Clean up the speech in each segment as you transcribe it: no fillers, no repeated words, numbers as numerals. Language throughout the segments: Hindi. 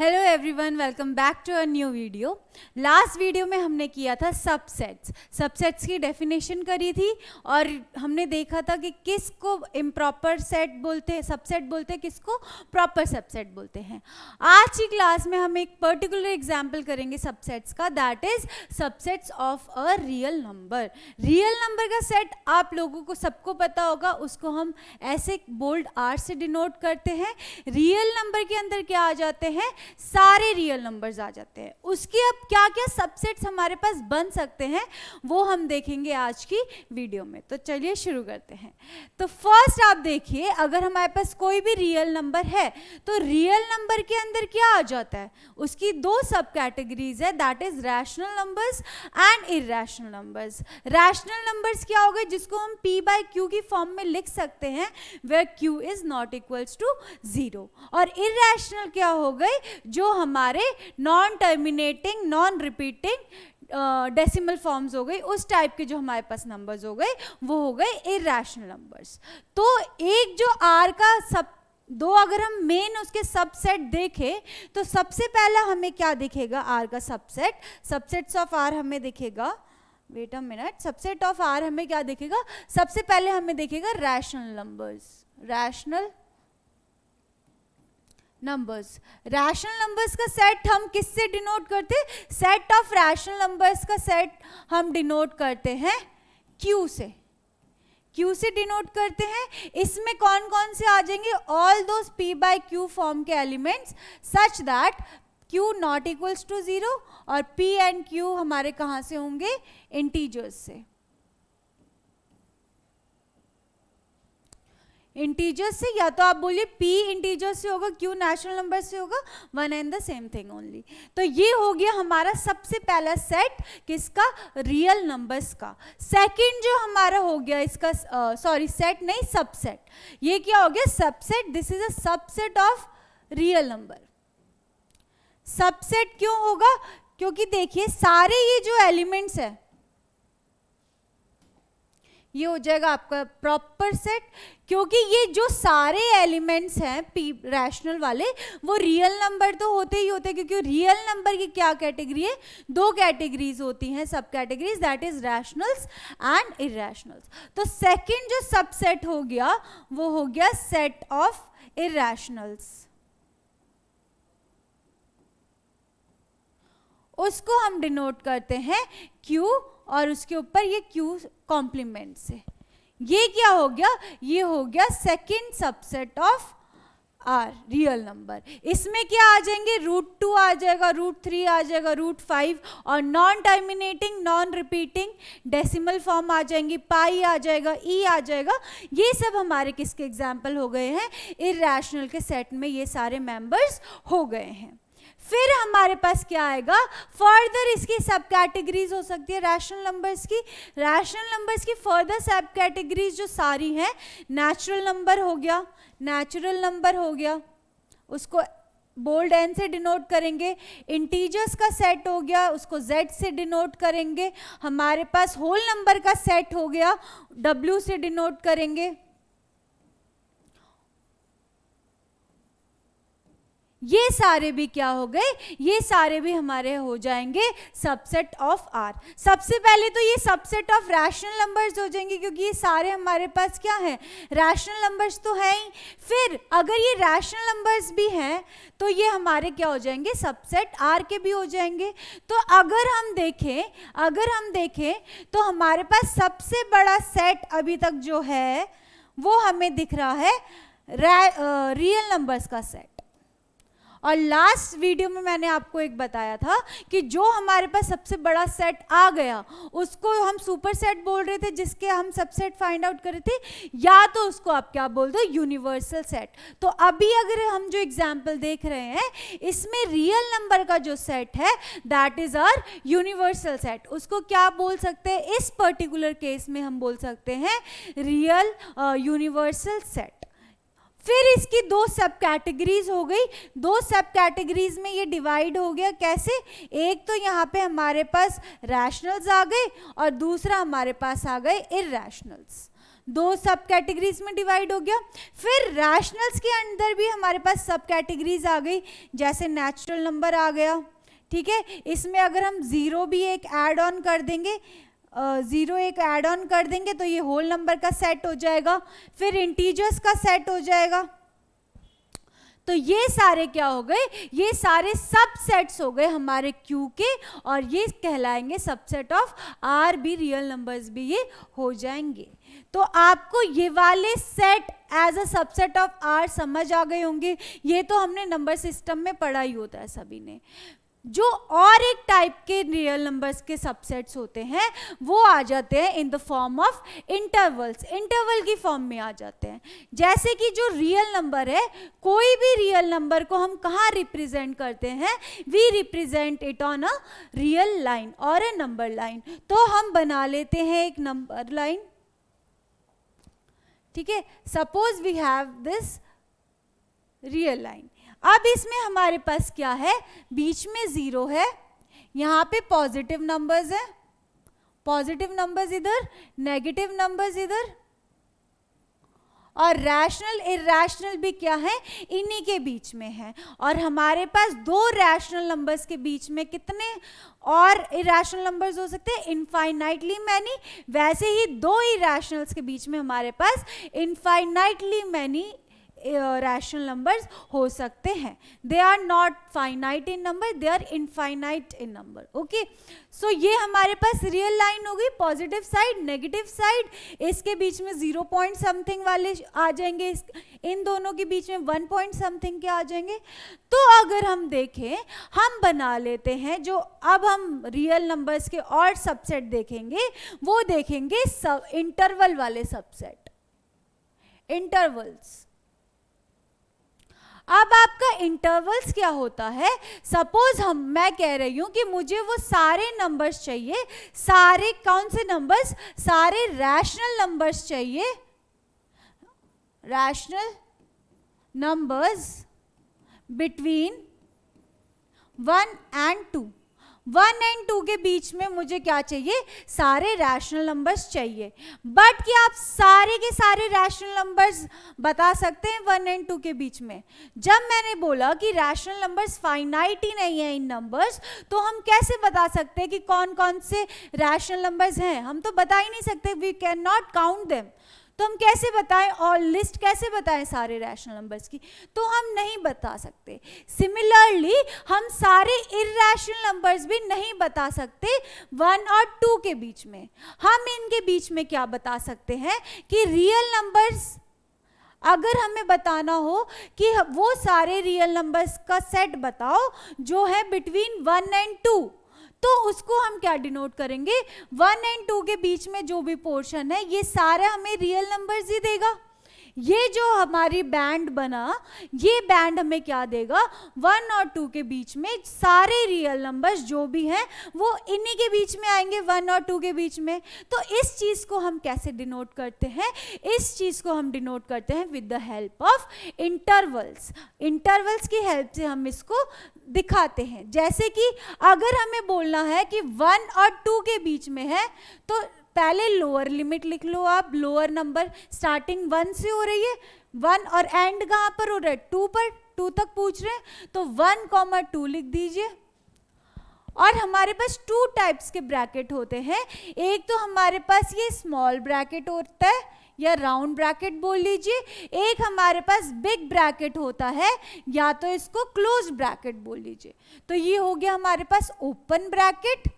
Hello everyone, welcome back to a new video. Last video में हमने किया था सबसेट्स की डेफिनेशन करी थी और हमने देखा था कि किसको इम्प्रॉपर सेट बोलते हैं, सबसेट बोलते हैं, किसको प्रॉपर सबसेट बोलते हैं। आज की क्लास में हम एक पर्टिकुलर एग्जांपल करेंगे सबसेट्स का, that is subsets of a real number. Real number का सेट आप लोगों को सबको पता होगा, उसको हम ऐसे बोल्ड आर से डिनोट करते हैं। रियल नंबर के अंदर क्या आ जाते हैं, सारे रियल नंबर्स आ जाते हैं। उसके अब क्या क्या सबसेट्स हमारे पास बन सकते हैं वो हम देखेंगे आज की वीडियो में। तो चलिए शुरू करते हैं। तो फर्स्ट आप देखिए, अगर हमारे पास कोई भी रियल नंबर है तो रियल नंबर के अंदर क्या आ जाता है, उसकी दो सब कैटेगरीज है, that is rational numbers and irrational numbers. Rational numbers क्या हो गए, जिसको हम p बाय q की फॉर्म में लिख सकते हैं, where q is not equals to 0। और इरैशनल क्या हो गए, जो हमारे non terminating non repeating decimal forms हो गई, उस टाइप के जो हमारे पास नंबर्स हो गए वो हो गए इरैशनल नंबर्स। तो एक जो r का सब दो, अगर हम मेन उसके सबसेट देखें तो सबसे पहला हमें क्या दिखेगा, r का सबसेट्स ऑफ r हमें दिखेगा, wait a minute, subset of r हमें क्या दिखेगा, सबसे पहले हमें दिखेगा रैशनल नंबर्स का सेट हम किससे डिनोट करते हैं, सेट ऑफ रैशनल नंबर्स का सेट हम डिनोट करते हैं Q से डिनोट करते हैं। इसमें कौन कौन से आ जाएंगे, all those p by q form के elements such that q not equals to 0 और p एंड q हमारे कहां से होंगे, इंटीजर्स से। इंटीजर्स से, या तो आप बोलिए p इंटीजर से होगा, q नेचुरल नंबर से होगा, one and the same thing only. तो ये हो गया हमारा सबसे पहला सेट किसका, रियल नंबर्स का। सेकंड जो हमारा हो गया इसका, सेट नहीं, सबसेट। ये क्या हो गया, subset, this is a subset of real number. Subset क्यों होगा, क्योंकि देखिए सारे ये जो एलिमेंट्स है, ये हो जाएगा आपका प्रॉपर सेट, क्योंकि ये जो सारे एलिमेंट्स हैं पी रैशनल वाले, वो रियल नंबर तो होते ही होते हैं, क्योंकि रियल नंबर की क्या कैटेगरी है, दो कैटेगरीज होती हैं, सब categories, that is rationals and irrationals. तो सेकंड जो सबसेट हो गया वो हो गया सेट ऑफ इरैशनल्स। उसको हम डिनोट करते हैं Q और उसके ऊपर ये Q कॉम्प्लीमेंट से। ये क्या हो गया, ये हो गया second subset of R real number. इसमें क्या आ जाएंगे, √2 आ जाएगा, √3 आ जाएगा, √5 और non terminating non repeating decimal form आ जाएंगी, पाई आ जाएगा, ई आ जाएगा। ये सब हमारे किसके एग्जाम्पल हो गए हैं, इरैशनल के सेट में ये सारे मेंबर्स हो गए हैं। फिर हमारे पास क्या आएगा, फर्दर इसकी सब कैटेगरीज हो सकती है रैशनल नंबर्स की फर्दर सब कैटेगरीज जो सारी हैं, नेचुरल नंबर हो गया, उसको बोल्ड एन से डिनोट करेंगे। इंटीजर्स का सेट हो गया, उसको z से डिनोट करेंगे। हमारे पास होल नंबर का सेट हो गया, w से डिनोट करेंगे। ये सारे भी क्या हो गए, ये सारे भी हमारे हो जाएंगे सबसेट ऑफ R। सबसे पहले तो ये सबसेट ऑफ रैशनल नंबर्स हो जाएंगे, क्योंकि ये सारे हमारे पास क्या है, रैशनल नंबर्स तो है ही। फिर अगर ये रैशनल नंबर्स भी हैं तो ये हमारे क्या हो जाएंगे, सबसेट R के भी हो जाएंगे। तो अगर हम देखें तो हमारे पास सबसे बड़ा सेट अभी तक जो है वो हमें दिख रहा है रियल नंबर्स का सेट। और लास्ट वीडियो में मैंने आपको एक बताया था कि जो हमारे पास सबसे बड़ा सेट आ गया उसको हम सुपर सेट बोल रहे थे, जिसके हम सबसेट फाइंड आउट कर रहे थे, या तो उसको आप क्या बोल दो, यूनिवर्सल सेट। तो अभी अगर हम जो एग्जांपल देख रहे हैं, इसमें रियल नंबर का जो सेट है that is our universal set. उसको क्या बोल सकते हैं, इस पर्टिकुलर केस में हम बोल सकते हैं रियल यूनिवर्सल सेट। फिर इसकी दो सब कैटेगरीज हो गई, दो सब कैटेगरीज में ये डिवाइड हो गया। कैसे, एक तो यहाँ पे हमारे पास रैशनल्स आ गए और दूसरा हमारे पास आ गए इरैशनल्स। दो सब कैटेगरीज में डिवाइड हो गया। फिर रैशनल्स के अंदर भी हमारे पास सब कैटेगरीज आ गई, जैसे नेचुरल नंबर आ गया, ठीक है। इसमें अगर हम जीरो भी एक ऐड ऑन कर देंगे, जीरो एक ऐड ऑन कर देंगे तो ये होल नंबर का सेट हो जाएगा, फिर इंटीजर्स का सेट हो जाएगा। तो ये सारे क्या हो गए, ये सारे सबसेट्स हो गए हमारे Q के, और ये कहलाएंगे सबसेट ऑफ R भी, रियल नंबर्स भी ये हो जाएंगे। तो आपको ये वाले set as a subset of R समझ आ गए होंगे। ये तो हमने नंबर सिस्टम में पढ़ा ही होता है सभी ने। जो और एक टाइप के रियल नंबर्स के सबसेट्स होते हैं वो आ जाते हैं in the form of intervals, interval की फॉर्म में आ जाते हैं। जैसे कि जो रियल नंबर है, कोई भी रियल नंबर को हम कहाँ रिप्रेजेंट करते हैं, we represent it on a real line और अ नंबर लाइन। तो हम बना लेते हैं एक नंबर लाइन, ठीक है। Suppose we have this real line. अब इसमें हमारे पास क्या है, बीच में जीरो है, यहाँ पे पॉजिटिव नंबर्स है, पॉजिटिव नंबर्स इधर, नेगेटिव नंबर्स इधर, और रैशनल इरैशनल भी क्या है, इन्हीं के बीच में है। और हमारे पास दो रैशनल नंबर्स के बीच में कितने और इरैशनल नंबर्स हो सकते हैं, इनफाइनाइटली मैनी। वैसे ही दो इरैशनल्स के बीच में हमारे पास इनफाइनाइटली मैनी रैशनल नंबर्स हो सकते हैं। They are not finite in number, they are infinite in number. Okay, so ये हमारे पास रियल लाइन हो गई, पॉजिटिव साइड, नेगेटिव साइड, इसके बीच में 0 पॉइंट समथिंग वाले आ जाएंगे, इन दोनों के बीच में 1 पॉइंट समथिंग के आ जाएंगे। तो अगर हम देखें, हम बना लेते हैं, जो अब हम रियल नंबर्स के और सबसेट देखेंगे वो देखेंगे इंटरवल वाले सबसेट, इंटरवल्स। अब आपका इंटरवल्स क्या होता है, सपोज मैं कह रही हूं कि मुझे वो सारे नंबर्स चाहिए, सारे कौन से नंबर्स, सारे रैशनल नंबर्स चाहिए, rational numbers between 1 and 2। 1 and 2 के बीच में मुझे क्या चाहिए, सारे रैशनल नंबर्स चाहिए। बट क्या आप सारे के सारे रैशनल नंबर्स बता सकते हैं 1 and 2 के बीच में? जब मैंने बोला कि रैशनल नंबर्स फाइनाइट ही नहीं है इन नंबर्स, तो हम कैसे बता सकते हैं कि कौन कौन से रैशनल नंबर्स हैं? हम तो बता ही नहीं सकते, we can not count them. तो हम कैसे बताएं, और लिस्ट कैसे बताएं सारे रैशनल नंबर्स की? तो हम नहीं बता सकते। सिमिलरली हम सारे इरैशनल नंबर्स भी नहीं बता सकते 1 और 2 के बीच में। हम इनके बीच में क्या बता सकते हैं कि रियल नंबर्स, अगर हमें बताना हो कि वो सारे रियल नंबर्स का सेट बताओ जो है बिटवीन 1 and 2, तो उसको हम क्या डिनोट करेंगे, 1 and 2 के बीच में जो भी पोर्शन है ये सारा हमें रियल नंबर्स ही देगा। ये जो हमारी बैंड बना, ये बैंड हमें क्या देगा, 1 और 2 के बीच में सारे रियल नंबर्स जो भी हैं वो इन्हीं के बीच में आएंगे, 1 और 2 के बीच में। तो इस चीज को हम कैसे डिनोट करते हैं, इस चीज को हम डिनोट करते हैं with the help of intervals. Intervals की हेल्प से हम इसको दिखाते हैं। जैसे कि अगर हमें बोलना है कि 1 और 2 के बीच में है, तो पहले लोअर लिमिट लिख लो आप, लोअर नंबर स्टार्टिंग 1 से हो रही है, 1 और एंड कहाँ पर हो रहा है, 2 पर, 2 तक पूछ रहे हैं, तो 1, 2 लिख दीजिए। और हमारे पास 2 टाइप्स के ब्रैकेट होते हैं। एक तो हमारे पास ये स्मॉल ब्रैकेट होता है या राउंड ब्रैकेट बोल लीजिए, एक हमारे पास बिग ब्रैकेट होता है या तो इसको क्लोज ब्रैकेट बोल लीजिए। तो ये हो गया हमारे पास ओपन ब्रैकेट,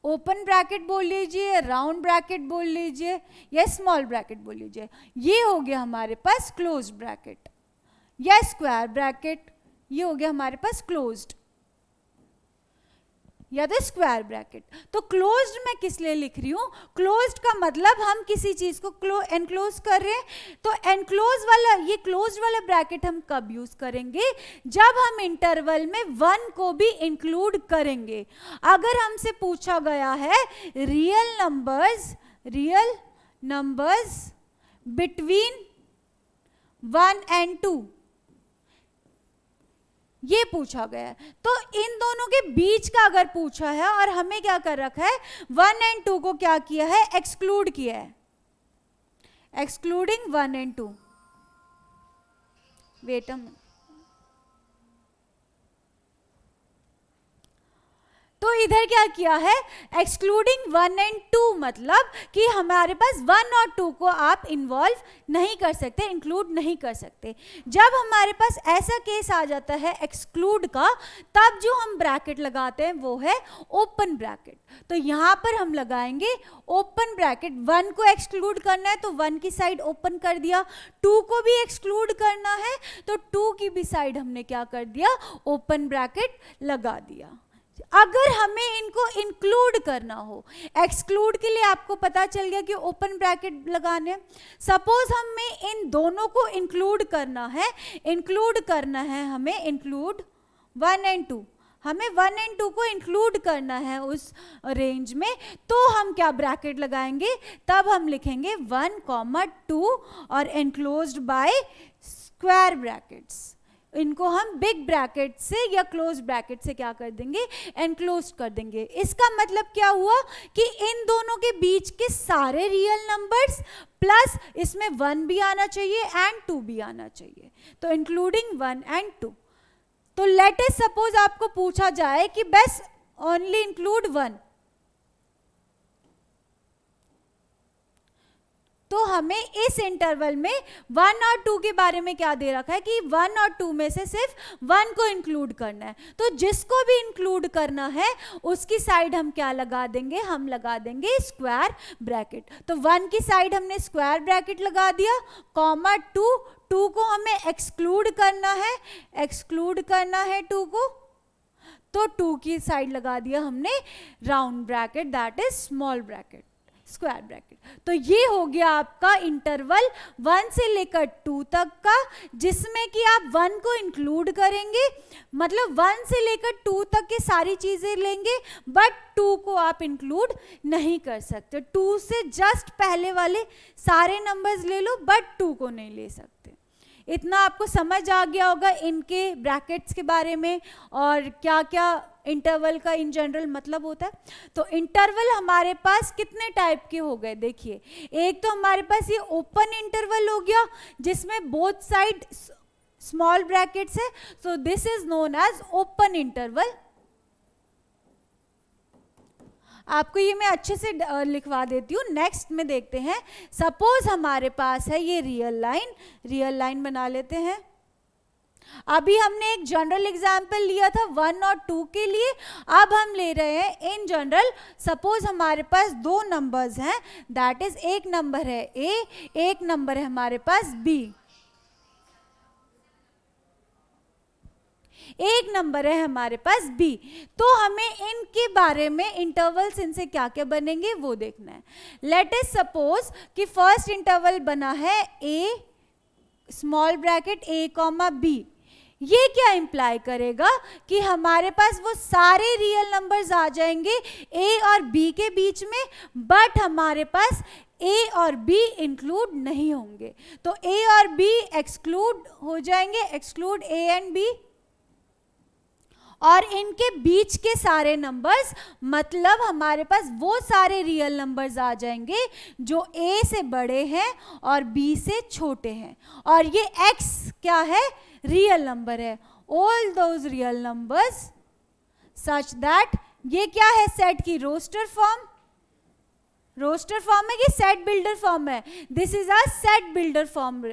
ओपन ब्रैकेट बोल लीजिए, राउंड ब्रैकेट बोल लीजिए या स्मॉल ब्रैकेट बोल लीजिए। ये हो गया हमारे पास क्लोज ब्रैकेट या स्क्वायर ब्रैकेट, ये हो गया हमारे पास क्लोज्ड या तो स्क्वायर ब्रैकेट। तो क्लोज्ड मैं किस लिए लिख रही हूँ, क्लोज्ड का मतलब हम किसी चीज को एनक्लोज कर रहे हैं। तो एनक्लोज वाला, ये क्लोज्ड वाला ब्रैकेट हम कब यूज करेंगे, जब हम इंटरवल में 1 को भी इंक्लूड करेंगे। अगर हमसे पूछा गया है रियल नंबर्स बिटवीन 1 and 2, ये पूछा गया है, तो इन दोनों के बीच का अगर पूछा है और हमें क्या कर रखा है, 1 and 2 को क्या किया है, एक्सक्लूड किया है। Excluding 1 and 2. Wait a minute. तो इधर क्या किया है, एक्सक्लूडिंग 1 and 2 मतलब कि हमारे पास 1 और 2 को आप इन्वॉल्व नहीं कर सकते, इंक्लूड नहीं कर सकते. जब हमारे पास ऐसा केस आ जाता है एक्सक्लूड का, तब जो हम ब्रैकेट लगाते हैं वो है ओपन ब्रैकेट. तो यहाँ पर हम लगाएंगे ओपन ब्रैकेट. 1 को एक्सक्लूड करना है तो 1 की साइड ओपन कर दिया, 2 को भी एक्सक्लूड करना है तो 2 की भी साइड हमने क्या कर दिया, ओपन ब्रैकेट लगा दिया. अगर हमें इनको इंक्लूड करना हो, एक्सक्लूड के लिए आपको पता चल गया कि ओपन ब्रैकेट लगाने. सपोज हमें इन दोनों को इंक्लूड करना है हमें इंक्लूड 1 and 2, हमें 1 and 2 को इंक्लूड करना है उस रेंज में. तो हम क्या ब्रैकेट लगाएंगे, तब हम लिखेंगे 1, 2 और एनक्लोज्ड बाय स्क्वायर ब्रैकेट्स. इनको हम बिग ब्रैकेट से या क्लोज ब्रैकेट से क्या कर देंगे, एनक्लोज कर देंगे. इसका मतलब क्या हुआ कि इन दोनों के बीच के सारे रियल नंबर्स प्लस इसमें 1 भी आना चाहिए एंड 2 भी आना चाहिए. तो इंक्लूडिंग 1 and 2. तो लेट अस सपोज आपको पूछा जाए कि बस ओनली इंक्लूड 1, तो हमें इस इंटरवल में 1 और 2 के बारे में क्या दे रखा है कि 1 और 2 में से सिर्फ 1 को इंक्लूड करना है. तो जिसको भी इंक्लूड करना है उसकी साइड हम क्या लगा देंगे, हम लगा देंगे स्क्वायर ब्रैकेट. तो 1 की साइड हमने स्क्वायर ब्रैकेट लगा दिया, कॉमा 2 को हमें एक्सक्लूड करना है 2 को, तो 2 की साइड लगा दिया हमने round bracket, that is small bracket, square bracket. तो ये हो गया आपका इंटरवल 1 से लेकर 2 तक का, जिसमें कि आप 1 को इंक्लूड करेंगे, मतलब 1 से लेकर 2 तक के सारी चीजें लेंगे, बट 2 को आप इंक्लूड नहीं कर सकते. 2 से जस्ट पहले वाले सारे नंबर्स ले लो, बट 2 को नहीं ले सकते. इतना आपको समझ आ गया होगा इनके ब्रैकेट्स के बारे में और क्या क्या इंटरवल का इन जनरल मतलब होता है. तो इंटरवल हमारे पास कितने टाइप के हो गए, देखिए. एक तो हमारे पास ये ओपन इंटरवल हो गया जिसमें बोथ साइड स्मॉल ब्रैकेट्स है, so this is known as open interval. आपको ये मैं अच्छे से लिखवा देती हूँ. नेक्स्ट में देखते हैं, सपोज हमारे पास है ये रियल लाइन बना लेते हैं. अभी हमने एक जनरल एग्जाम्पल लिया था 1 और 2 के लिए, अब हम ले रहे हैं इन जनरल. सपोज हमारे पास 2 नंबर्स हैं, दैट इज एक नंबर है A, एक नंबर है हमारे पास B. एक नंबर है हमारे पास B. तो हमें इनके बारे में इंटरवल्स इनसे क्या क्या बनेंगे वो देखना है. लेट अस सपोज कि फर्स्ट इंटरवल बना है A small bracket A, B. ये क्या इंप्लाई करेगा कि हमारे पास वो सारे रियल नंबर्स आ जाएंगे A और B के बीच में, बट हमारे पास A और B इंक्लूड नहीं होंगे. तो A और B एक्सक्लूड हो जाएंगे, एक्सक्लूड A एंड B. और इनके बीच के सारे नंबर्स मतलब हमारे पास वो सारे रियल नंबर्स आ जाएंगे जो A से बड़े हैं और B से छोटे हैं. और ये X क्या है, रियल नंबर है. All those real numbers such that, ये क्या है, सेट की रोस्टर फॉर्म है, ये सेट बिल्डर फॉर्म है. This is a set builder form,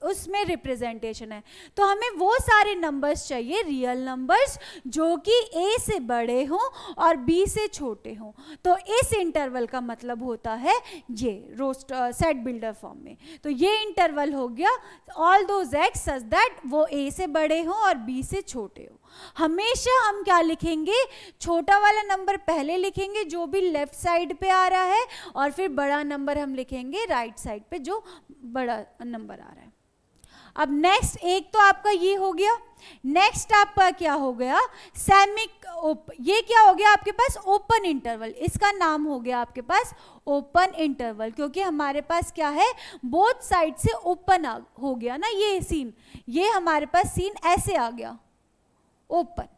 उसमें रिप्रेजेंटेशन है. तो हमें वो सारे नंबर्स चाहिए, रियल नंबर्स, जो कि A से बड़े हों और B से छोटे हों. तो इस इंटरवल का मतलब होता है ये सेट बिल्डर फॉर्म में. तो ये इंटरवल हो गया all those x such that वो A से बड़े हों और B से छोटे हों. हमेशा हम क्या लिखेंगे, छोटा वाला नंबर पहले लिखेंगे जो भी लेफ्ट साइड पे आ रहा है, और फिर बड़ा नंबर हम लिखेंगे राइट साइड पे जो बड़ा नंबर आ रहा है. अब नेक्स्ट एक तो आपका ये हो गया. नेक्स्ट आपका क्या हो गया, ये क्या हो गया आपके पास, ओपन इंटरवल. इसका नाम हो गया आपके पास ओपन इंटरवल, क्योंकि हमारे पास क्या है, बोथ साइड से ओपन हो गया ना ये सीन. ये हमारे पास सीन ऐसे आ गया ओपन.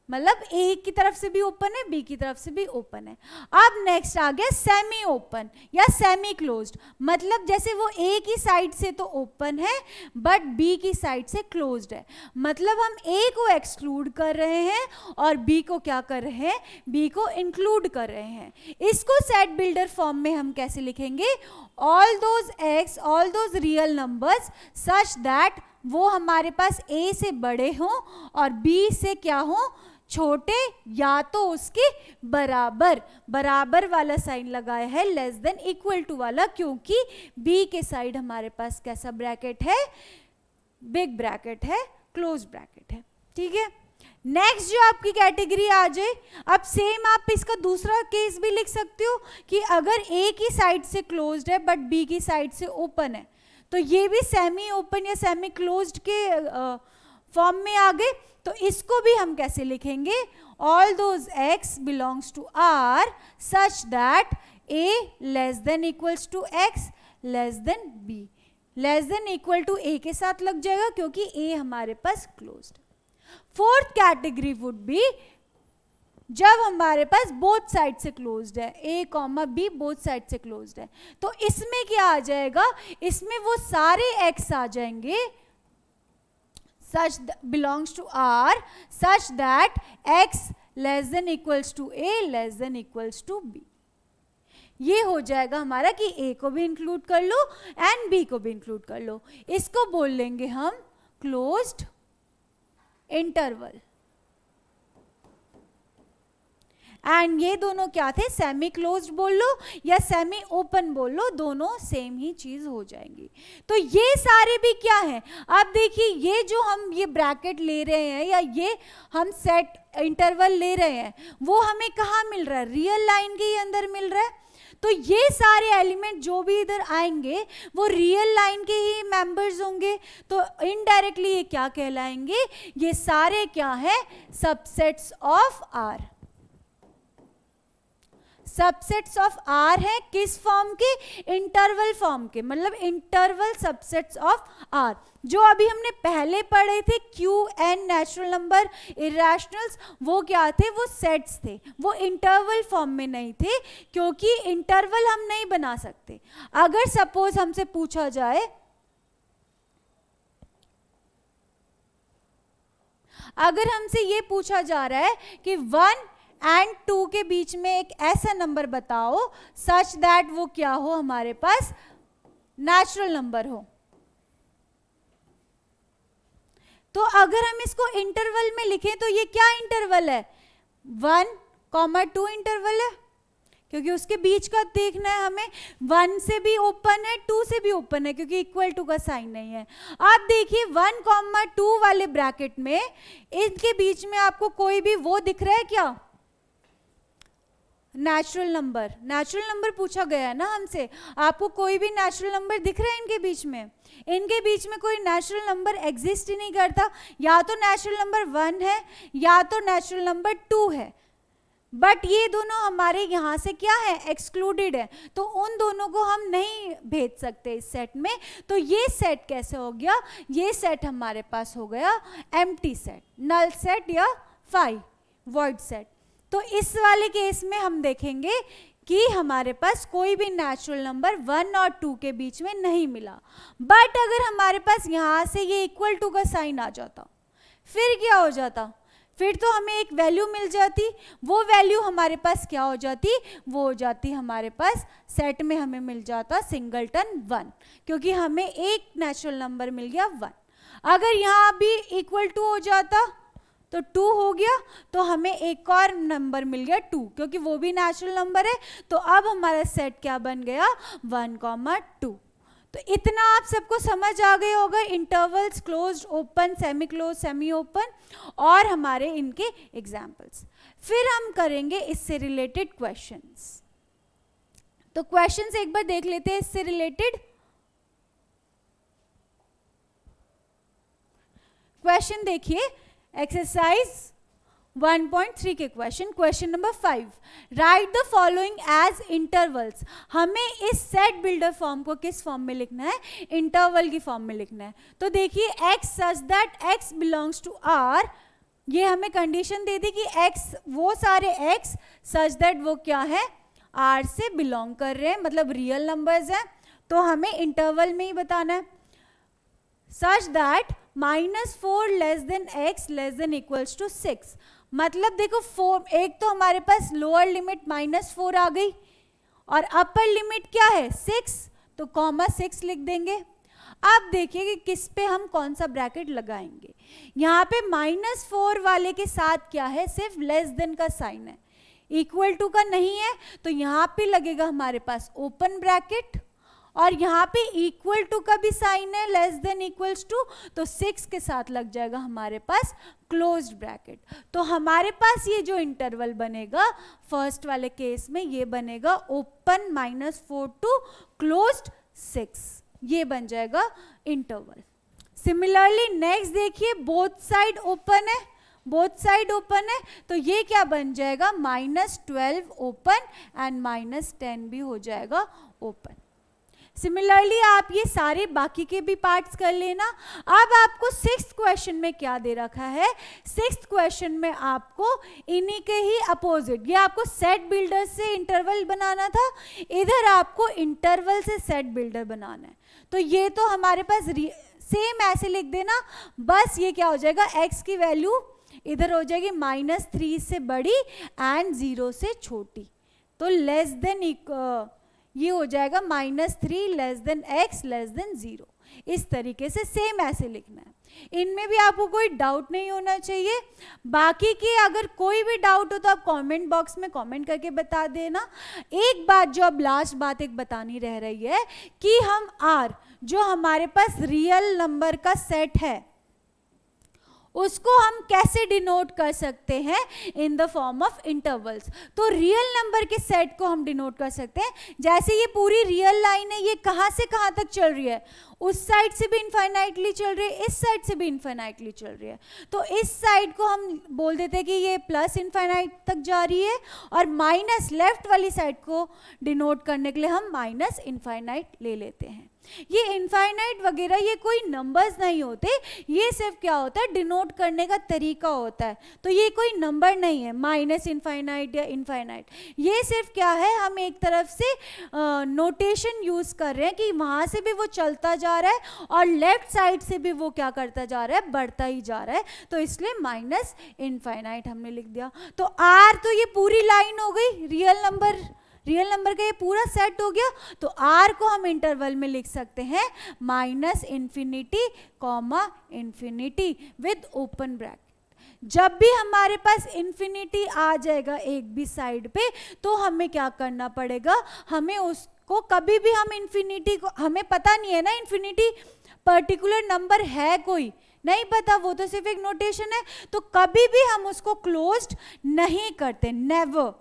मतलब ए की तरफ से भी ओपन है, बी की तरफ से भी ओपन है। अब नेक्स्ट आ गया सेमी ओपन या सेमी क्लोज्ड, मतलब जैसे वो ए की साइड से तो ओपन है बट बी की साइड से क्लोज्ड है, मतलब हम ए को एक्सक्लूड कर रहे हैं और बी को क्या कर रहे हैं, बी को इंक्लूड कर रहे हैं। इसको सेट बिल्डर फॉर्म में हम कैसे लिखेंगे, all those x, all those real numbers such that वो हमारे पास ए से बड़े हों और बी से क्या हों, छोटे या तो उसके बराबर। बराबर वाला साइन लगाया है, लेस देन इक्वल टू वाला, क्योंकि बी के साइड हमारे पास कैसा ब्रैकेट है, बिग ब्रैकेट है, क्लोज ब्रैकेट है। ठीक है, नेक्स्ट जो आपकी कैटेगरी आ जाए, अब सेम आप इसका दूसरा केस भी लिख सकते हो कि अगर ए की साइड से क्लोज्ड है बट बी की साइड से ओपन है, तो ये भी सेमी ओपन या सेमी क्लोज्ड के फॉर्म में आ गए। तो इसको भी हम कैसे लिखेंगे, all those X belongs to R such that A less than equals to X less than B. Less than equal to A के साथ लग जाएगा क्योंकि ए हमारे पास closed. Fourth category would be जब हमारे पास बोथ साइड से क्लोज्ड है, ए कॉमा बी बोथ साइड से क्लोज्ड है, तो इसमें क्या आ जाएगा, इसमें वो सारे एक्स आ जाएंगे such belongs to R such that x less than equals to A less than equals to B। ये हो जाएगा हमारा कि A को भी इंक्लूड कर लो एंड B को भी इंक्लूड कर लो। इसको बोल लेंगे हम क्लोज्ड इंटरवल। एंड ये दोनों क्या थे, सेमी क्लोज्ड बोल लो या सेमी ओपन बोल लो, दोनों सेम ही चीज हो जाएंगी। तो ये सारे भी क्या हैं, अब देखिए ये जो हम ये ब्रैकेट ले रहे हैं या ये हम सेट इंटरवल ले रहे हैं वो हमें कहाँ मिल रहा है, रियल लाइन के ही अंदर मिल रहा है। तो ये सारे एलिमेंट जो भी इधर आएंगे वो रियल लाइन के ही मेंबर्स होंगे, तो इनडायरेक्टली ये क्या कहलाएंगे, ये सारे क्या है, subsets of R. Subsets of R है किस फॉर्म के, इंटरवल फॉर्म के, मतलब इंटरवल सबसेट्स ऑफ आर। जो अभी हमने पहले पढ़े थे Q N natural number irrationals, वो क्या थे, वो सेट्स थे, वो इंटरवल फॉर्म में नहीं थे क्योंकि इंटरवल हम नहीं बना सकते। अगर सपोज हमसे पूछा जाए, अगर हमसे ये पूछा जा रहा है कि 1 एंड 2 के बीच में एक ऐसा नंबर बताओ सच दैट वो क्या हो, हमारे पास नेचुरल नंबर हो, तो अगर हम इसको इंटरवल में लिखें तो ये क्या इंटरवल है, 1,2 इंटरवल है, क्योंकि उसके बीच का देखना है हमें। 1 से भी ओपन है, 2 से भी ओपन है क्योंकि इक्वल टू का साइन नहीं है। आप देखिए 1,2 वाले ब्रैकेट में इनके बीच में आपको कोई भी वो दिख रहा है क्या, नेचुरल नंबर। नेचुरल नंबर पूछा गया है ना हमसे, आपको कोई भी नेचुरल नंबर दिख रहा है इनके बीच में, इनके बीच में कोई नेचुरल नंबर एग्जिस्ट ही नहीं करता। या तो नेचुरल नंबर 1 है या तो नेचुरल नंबर 2 है, बट ये दोनों हमारे यहाँ से क्या है, एक्सक्लूडेड है, तो उन दोनों को हम नहीं भेज सकते इस सेट में। तो ये सेट कैसे हो गया, ये सेट हमारे पास हो गया एम्प्टी सेट, नल सेट या वॉइड सेट। तो इस वाले केस में हम देखेंगे कि हमारे पास कोई भी नेचुरल नंबर 1 और 2 के बीच में नहीं मिला, बट अगर हमारे पास यहाँ से ये इक्वल टू का साइन आ जाता फिर क्या हो जाता, फिर तो हमें एक वैल्यू मिल जाती, वो वैल्यू हमारे पास क्या हो जाती, वो हो जाती हमारे पास सेट में हमें मिल जाता सिंगलटन 1, क्योंकि हमें एक नेचुरल नंबर मिल गया 1। अगर यहाँ भी इक्वल टू हो जाता तो 2 हो गया, तो हमें एक और नंबर मिल गया 2, क्योंकि वो भी नेचुरल नंबर है। तो अब हमारा सेट क्या बन गया, 1,2। तो इतना आप सबको समझ आ गया होगा, intervals, closed, open, semi close, semi open और हमारे इनके एग्जाम्पल्स। फिर हम करेंगे इससे रिलेटेड क्वेश्चंस। तो क्वेश्चंस एक बार देख लेते हैं इससे रिलेटेड। क्वेश्चन देखिए, एक्सरसाइज 1.3 के question number 5, write the following as intervals. हमें इस सेट बिल्डर फॉर्म को किस फॉर्म में लिखना है, इंटरवल की फॉर्म में लिखना है। तो देखिए x such that x belongs to R ये हमें कंडीशन दे दी कि x, वो सारे x सच दैट वो क्या है, R से बिलोंग कर रहे हैं, मतलब रियल नंबर्स हैं, तो हमें इंटरवल में ही बताना है। Such that -4 less than x less than equals to 6, मतलब देखो 4, एक तो हमारे पास लोअर लिमिट -4 आ गई और अपर लिमिट क्या है 6, तो कॉमा 6 लिख देंगे। अब देखिए कि किस पे हम कौन सा ब्रैकेट लगाएंगे। यहाँ पे -4 वाले के साथ क्या है, सिर्फ लेस देन का साइन है, इक्वल टू का नहीं है, तो यहाँ पे लगेगा हमारे पास ओपन ब्रैकेट, और यहाँ पे इक्वल टू का भी साइन है, लेस देन इक्वल्स टू, तो 6 के साथ लग जाएगा हमारे पास क्लोज्ड ब्रैकेट। तो हमारे पास ये जो इंटरवल बनेगा फर्स्ट वाले केस में ये बनेगा ओपन -4 टू क्लोज्ड 6, ये बन जाएगा इंटरवल। सिमिलरली नेक्स्ट देखिए, बोथ साइड ओपन है, बोथ साइड ओपन है, तो ये क्या बन जाएगा -12 ओपन एंड -10 भी हो जाएगा ओपन। सिमिलरली आप ये सारे बाकी के भी पार्ट्स कर लेना। अब आपको 6th क्वेश्चन में क्या दे रखा है, 6th क्वेश्चन में आपको इन्हीं के ही अपोजिट, ये आपको सेट बिल्डर से इंटरवल बनाना था, इधर आपको इंटरवल से सेट बिल्डर बनाना है। तो ये तो हमारे पास सेम ऐसे लिख देना, बस ये क्या हो जाएगा, x की वैल्यू इधर हो जाएगी -3 से बड़ी एंड 0 से छोटी, तो लेस देन ये हो जाएगा -3 less than x less then 0। इस तरीके से सेम ऐसे लिखना है। इनमें भी आपको कोई डाउट नहीं होना चाहिए। बाकी की अगर कोई भी डाउट हो तो आप कमेंट बॉक्स में कमेंट करके बता देना। एक बात जो अब लास्ट बात एक बतानी रह रही है कि हम R, जो हमारे पास रियल नंबर का सेट है, उसको हम कैसे डिनोट कर सकते हैं, in the form of intervals. तो रियल नंबर के सेट को हम डिनोट कर सकते हैं, जैसे ये पूरी रियल लाइन है, ये कहाँ से कहाँ तक चल रही है, उस साइड से भी इनफाइनाइटली चल रही है, इस साइड से भी इनफाइनाइटली चल रही है, तो इस साइड को हम बोल देते हैं कि ये प्लस इनफाइनाइट तक जा रही है, और माइनस लेफ्ट वाली साइड को डिनोट करने के लिए हम माइनस इनफाइनाइट ले लेते हैं। ये इनफाइनाइट वगैरह ये कोई नंबर्स नहीं होते, ये सिर्फ क्या होता है, डिनोट करने का तरीका होता है। तो ये कोई नंबर नहीं है माइनस इनफाइनाइट या इनफाइनाइट, ये सिर्फ क्या है, हम एक तरफ से नोटेशन यूज कर रहे हैं कि वहां से भी वो चलता जा रहा है और लेफ्ट साइड से भी वो क्या करता जा रहा है, बढ़ता ही जा रहा है, तो इसलिए माइनस इनफाइनाइट हमने लिख दिया। तो आर तो ये पूरी लाइन हो गई, रियल नंबर का ये पूरा सेट हो गया। तो R को हम इंटरवल में लिख सकते हैं -∞, ∞ विद ओपन ब्रैकेट। जब भी हमारे पास इन्फिनिटी आ जाएगा एक भी साइड पे, तो हमें क्या करना पड़ेगा, हमें उसको कभी भी हम इन्फिनिटी को, हमें पता नहीं है ना इन्फिनिटी पर्टिकुलर नंबर है कोई नहीं पता, वो तो सिर्फ एक नोटेशन है, तो कभी भी हम उसको क्लोज्ड नहीं करते, नेवर।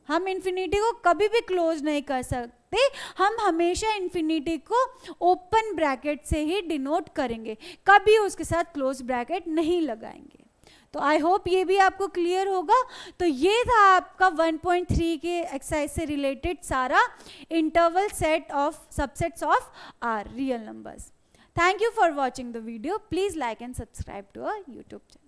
हम इन्फिनिटी को कभी भी क्लोज नहीं कर सकते, हम हमेशा इन्फिनिटी को ओपन ब्रैकेट से ही डिनोट करेंगे, कभी उसके साथ क्लोज ब्रैकेट नहीं लगाएंगे। तो आई होप ये भी आपको क्लियर होगा। तो ये था आपका 1.3 के एक्सरसाइज से रिलेटेड सारा interval set of subsets of R real numbers. Thank you for watching the video. Please like and subscribe to our YouTube channel.